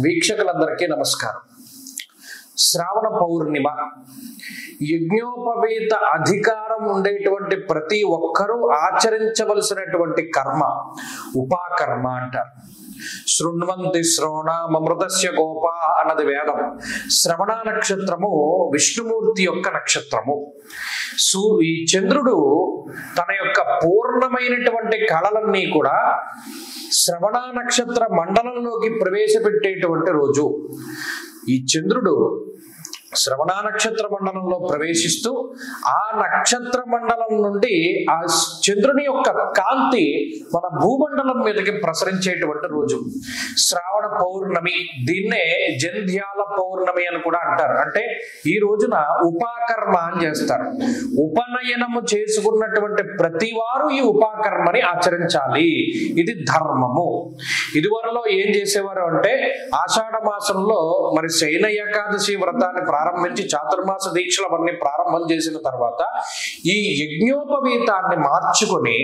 వీక్షకులందరికీ నమస్కారం. శ్రావణ పౌర్ణిమ యజ్ఞోపవీత అధికారం ఉండేటువంటి ప్రతి ఒక్కరూ ఆచరించవలసినటువంటి కర్మ ఉపాకర్మ అంటారు. శృణ్వంతి శ్రవణమృతస్య గోపా అన్నది వేదం. శ్రవణ నక్షత్రము విష్ణుమూర్తి యొక్క నక్షత్రము. ఈ చంద్రుడు తన యొక్క పూర్ణమైనటువంటి కళలన్నీ కూడా శ్రవణ నక్షత్ర మండలంలోకి ప్రవేశపెట్టేటువంటి రోజు. ఈ చంద్రుడు శ్రవణ నక్షత్ర మండలంలో ప్రవేశిస్తూ ఆ నక్షత్ర మండలం నుండి ఆ చంద్రుని యొక్క కాంతి మన భూమండలం మీదకి ప్రసరించేటువంటి రోజు శ్రావణ పౌర్ణమి. దీన్నే జంధ్యాల పౌర్ణమి అని కూడా అంటారు. అంటే ఈ రోజున ఉపాకర్మ అని చేస్తారు. ఉపనయనము చేసుకున్నటువంటి ప్రతి వారు ఈ ఉపాకర్మని ఆచరించాలి. ఇది ధర్మము. ఇదివరలో ఏం చేసేవారు అంటే ఆషాఢ మాసంలో మరి శయన ఏకాదశి వ్రతాన్ని ప్రారంభించి చాతుర్మాస దీక్షలవన్నీ ప్రారంభం చేసిన తర్వాత ఈ యజ్ఞోపవీతాన్ని మార్చుకొని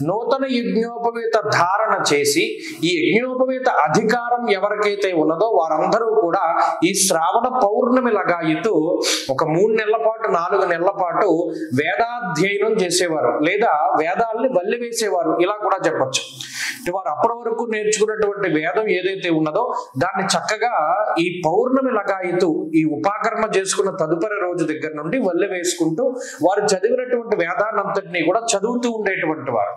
నూతన యజ్ఞోపవీత ధారణ చేసి ఈ యజ్ఞోపవీత అధికారం ఎవరికైతే ఉన్నదో వారందరూ కూడా ఈ శ్రావణ పౌర్ణమి లగాయితూ ఒక 3 నెలల పాటు 4 నెలల పాటు వేదాధ్యయనం చేసేవారు, లేదా వేదాల్ని వల్లి వేసేవారు, ఇలా కూడా చెప్పచ్చు. వారు అప్పటి వరకు నేర్చుకున్నటువంటి వేదం ఏదైతే ఉన్నదో దాన్ని చక్కగా ఈ పౌర్ణమి లగాయితూ ఈ ఉపాకర్మ చేసుకున్న తదుపరి రోజు దగ్గర నుండి వల్లె వేసుకుంటూ వారు చదివినటువంటి వేదాన్నంతటినీ కూడా చదువుతూ ఉండేటువంటి వారు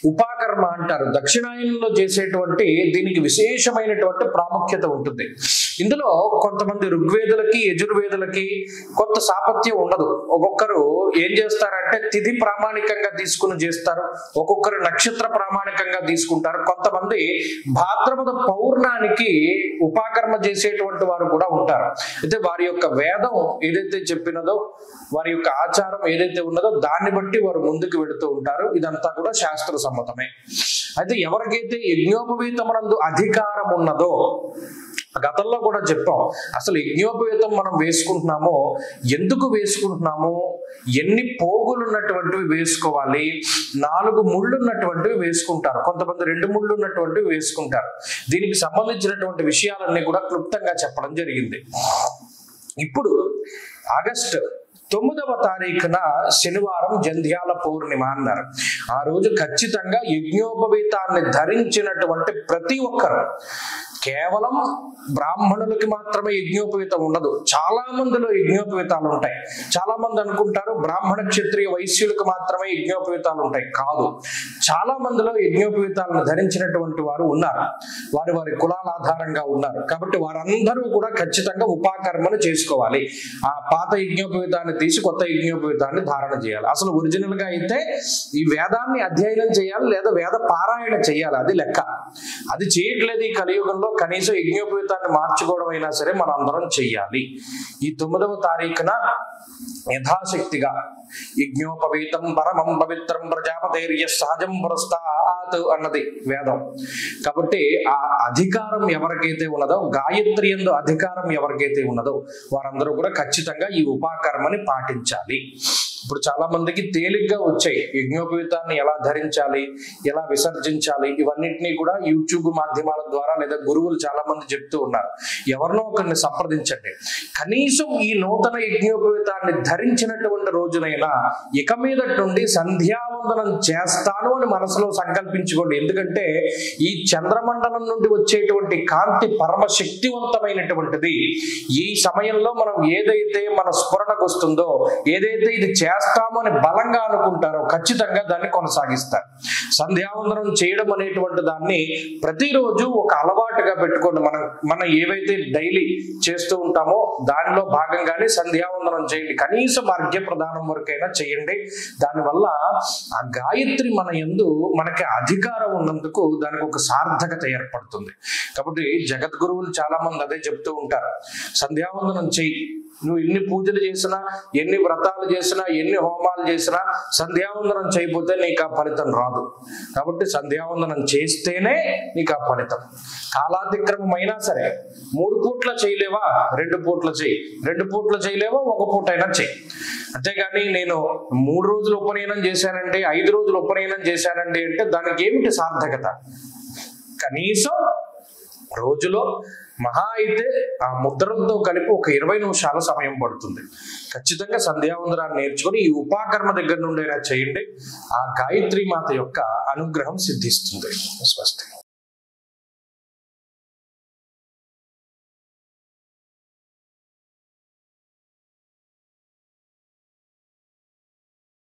ఉపాకర్మ అంటారు. దక్షిణాయనంలో చేసేటువంటి దీనికి విశేషమైనటువంటి ప్రాముఖ్యత ఉంటుంది. ఇందులో కొంతమంది ఋగ్వేదులకి యజుర్వేదులకి కొంత సాపత్యం ఉండదు. ఒక్కొక్కరు ఏం చేస్తారంటే తిథి ప్రామాణికంగా తీసుకుని చేస్తారు, ఒక్కొక్కరు నక్షత్ర ప్రామాణికంగా తీసుకుంటారు, కొంతమంది భాద్రపద పౌర్ణానికి ఉపాకర్మ చేసేటువంటి వారు కూడా ఉంటారు. అయితే వారి యొక్క వేదం ఏదైతే చెప్పినదో వారి యొక్క ఆచారం ఏదైతే ఉన్నదో దాన్ని బట్టి వారు ముందుకు వెళుతూ ఉంటారు. ఇదంతా కూడా శాస్త్ర సమ్మతమే. అయితే ఎవరికైతే యజ్ఞోపవీతమునందు అధికారం ఉన్నదో, గతంలో కూడా చెప్పాం, అసలు యజ్ఞోపవీతం మనం వేసుకుంటున్నామో ఎందుకు వేసుకుంటున్నాము, ఎన్ని పోగులు ఉన్నటువంటివి వేసుకోవాలి, 4 ముళ్ళు ఉన్నటువంటివి వేసుకుంటారు, కొంతమంది 2 ముళ్ళు ఉన్నటువంటివి వేసుకుంటారు. దీనికి సంబంధించినటువంటి విషయాలన్నీ కూడా క్లుప్తంగా చెప్పడం జరిగింది. ఇప్పుడు ఆగస్టు 9వ తారీఖున శనివారం జంధ్యాల పౌర్ణిమ అన్నారు. ఆ రోజు ఖచ్చితంగా యజ్ఞోపవీతాన్ని ధరించినటువంటి ప్రతి ఒక్కరు, కేవలం బ్రాహ్మణులకి మాత్రమే యజ్ఞోపవీతం ఉండదు, చాలా మందిలో యజ్ఞోపవీతాలు ఉంటాయి. చాలా మంది అనుకుంటారు బ్రాహ్మణ క్షత్రియ వైశ్యులకు మాత్రమే యజ్ఞోపవీతాలు ఉంటాయి. కాదు, చాలా మందిలో యజ్ఞోపవీతాలను ధరించినటువంటి వారు ఉన్నారు, వారి వారి కులాల ఆధారంగా ఉన్నారు. కాబట్టి వారందరూ కూడా ఖచ్చితంగా ఉపాకర్మను చేసుకోవాలి. ఆ పాత యజ్ఞోపవీతాన్ని తీసి కొత్త యజ్ఞోపవీతాన్ని ధారణ చేయాలి. అసలు ఒరిజినల్ గా అయితే ఈ వేదాన్ని అధ్యయనం చేయాలి, లేదా వేద పారాయణ చేయాలి, అది లెక్క. అది చేయట్లేదు ఈ కలియుగంలో. కనీసం యజ్ఞోపవీతాన్ని మార్చుకోవడం అయినా సరే మనం అందరం చెయ్యాలి. ఈ 9వ తారీఖున యథాశక్తిగా యజ్ఞోపవీతం పరమం పవిత్రం ప్రజాపతేర్య సహజం పురస్తాత్ అన్నది వేదం. కాబట్టి ఆ అధికారం ఎవరికైతే ఉన్నదో, గాయత్రి యందు అధికారం ఎవరికైతే ఉన్నదో వారందరూ కూడా ఖచ్చితంగా ఈ ఉపాకర్మని పాటించాలి. ఇప్పుడు చాలా మందికి తేలిగ్గా వచ్చాయి యజ్ఞోపవీతాన్ని ఎలా ధరించాలి, ఎలా విసర్జించాలి, ఇవన్నిటినీ కూడా యూట్యూబ్ మాధ్యమాల ద్వారా లేదా గురువులు చాలా మంది చెప్తూ ఉన్నారు. ఎవరినో ఒకరిని సంప్రదించండి. కనీసం ఈ నూతన యజ్ఞోపవీతాన్ని ధరించినటువంటి రోజునైనా ఇక మీదటి నుండి సంధ్యావందనం చేస్తాను అని మనసులో సంకల్పించుకోండి. ఎందుకంటే ఈ చంద్రమండలం నుండి వచ్చేటువంటి కాంతి పరమ శక్తివంతమైనటువంటిది. ఈ సమయంలో మనం ఏదైతే మన స్ఫురణకు వస్తుందో, ఏదైతే ఇది చేస్తాము అని బలంగా అనుకుంటారో ఖచ్చితంగా దాన్ని కొనసాగిస్తారు. సంధ్యావందనం చేయడం అనేటువంటి దాన్ని ప్రతిరోజు ఒక అలవాటుగా పెట్టుకోండి. మనం ఏవైతే డైలీ చేస్తూ ఉంటామో దానిలో భాగంగానే సంధ్యావందనం చేయండి. కనీసం అర్ఘ్య ప్రదానం వరకైనా చేయండి. దానివల్ల ఆ గాయత్రి మన యందు మనకి అధికారం ఉన్నందుకు దానికి ఒక సార్థకత ఏర్పడుతుంది. కాబట్టి జగద్గురువులు చాలా మంది అదే చెప్తూ ఉంటారు, సంధ్యావందనం చెయ్యి. నువ్వు ఎన్ని పూజలు చేసినా, ఎన్ని వ్రతాలు చేసినా, ఎన్ని హోమాలు చేసినా సంధ్యావందనం చేయకపోతే నీకు ఆ ఫలితం రాదు. కాబట్టి సంధ్యావందనం చేస్తేనే నీకు ఆ ఫలితం. కాలాతిక్రమం అయినా సరే 3 పూట్ల చేయలేవా, 2 పూట్ల చేయి, 2 పూట్ల చేయలేవా 1 పూట అయినా చేయి. అంతేగాని నేను 3 రోజులు ఉపనయనం చేశానండి, 5 రోజులు ఉపనయనం చేశానండి అంటే దానికి ఏమిటి సార్థకత? కనీసం రోజులో మహా అయితే ఆ ముద్రలతో కలిపి ఒక 20 నిమిషాల సమయం పడుతుంది. ఖచ్చితంగా సంధ్యావందనాన్ని నేర్చుకుని ఈ ఉపాకర్మ దగ్గర నుండైనా చేయండి. ఆ గాయత్రి మాత యొక్క అనుగ్రహం సిద్ధిస్తుంది. స్వస్తి.